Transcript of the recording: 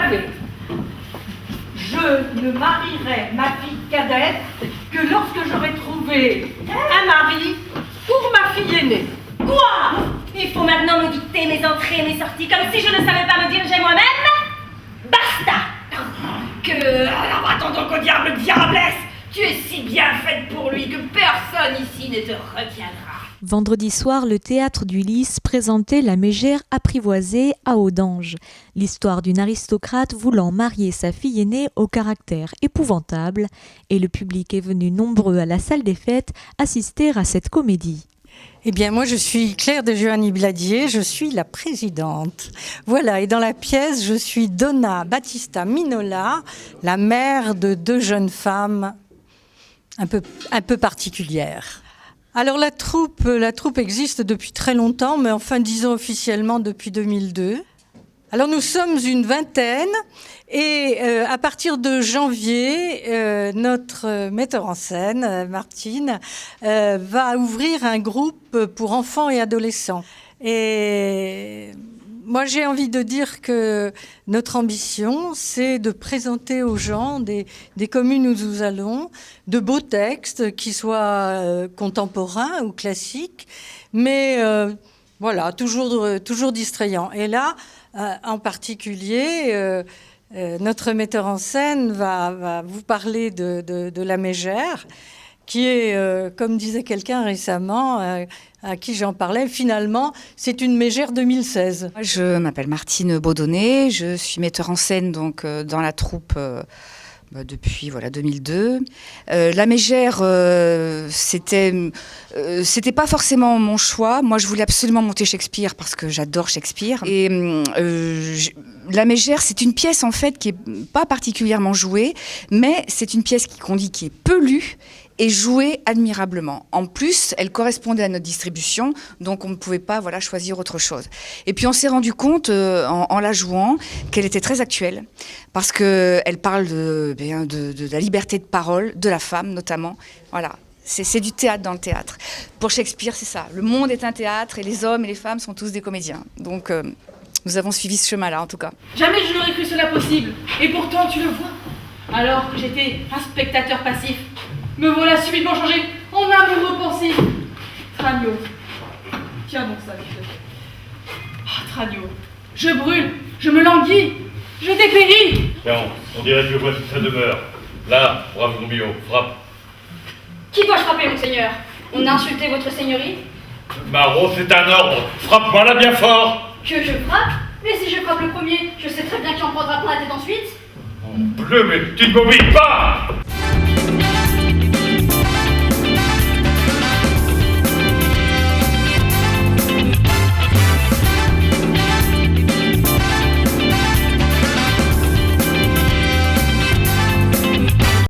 savez, je ne marierai ma fille cadette que lorsque j'aurai trouvé un mari pour ma fille aînée. Quoi? Il faut maintenant me dicter mes entrées et mes sorties, comme si je ne savais pas me diriger moi-même? Basta! Alors attends donc au diable, diablesse! Tu es si bien faite pour lui que personne ici ne te retiendra. Vendredi soir, le théâtre du Lys présentait La Mégère apprivoisée à Audange, l'histoire d'une aristocrate voulant marier sa fille aînée au caractère épouvantable, et le public est venu nombreux à la salle des fêtes assister à cette comédie. Eh bien, moi, je suis Claire de Giovanni-Bladier, je suis la présidente. Voilà, et dans la pièce, je suis Donna Battista Minola, la mère de deux jeunes femmes un peu particulières. Alors, la troupe existe depuis très longtemps, mais enfin, disons officiellement depuis 2002. Alors, nous sommes une vingtaine, et à partir de janvier, notre metteur en scène, Martine, va ouvrir un groupe pour enfants et adolescents. Et moi, j'ai envie de dire que notre ambition, c'est de présenter aux gens des communes où nous allons de beaux textes qui soient contemporains ou classiques, mais voilà, toujours distrayants. Et là, en particulier, notre metteur en scène va vous parler de La Mégère, qui est, comme disait quelqu'un récemment, à qui j'en parlais, finalement, c'est une Mégère 2016. Je m'appelle Martine Baudonnet, je suis metteur en scène donc, dans la troupe depuis 2002. La Mégère, c'était pas forcément mon choix. Moi, je voulais absolument monter Shakespeare parce que j'adore Shakespeare. Et La Mégère, c'est une pièce en fait qui est pas particulièrement jouée, mais c'est une pièce qu'on dit qui est peu lue et jouée admirablement. En plus, elle correspondait à notre distribution, donc on ne pouvait pas choisir autre chose. Et puis on s'est rendu compte, en la jouant, qu'elle était très actuelle, parce qu'elle parle de la liberté de parole, de la femme notamment. Voilà, c'est du théâtre dans le théâtre. Pour Shakespeare, c'est ça. Le monde est un théâtre et les hommes et les femmes sont tous des comédiens. Donc nous avons suivi ce chemin-là, en tout cas. Jamais je n'aurais cru cela possible. Et pourtant, tu le vois. Alors que j'étais un spectateur passif, me voilà subitement changé en amoureux pensif. Tragno. Tiens donc ça, Tragno. Je brûle, je me languis, je dépéris. Tiens, on dirait que voici sa demeure. Là, brave Gombillon, frappe. Qui dois-je frapper, monseigneur? On a insulté votre seigneurie? Marot, c'est un ordre. Frappe-moi là bien fort. Que je frappe? Mais si je frappe le premier, je sais très bien qui en prendra plein la tête ensuite. Mon bleu, mais tu ne m'oublies pas.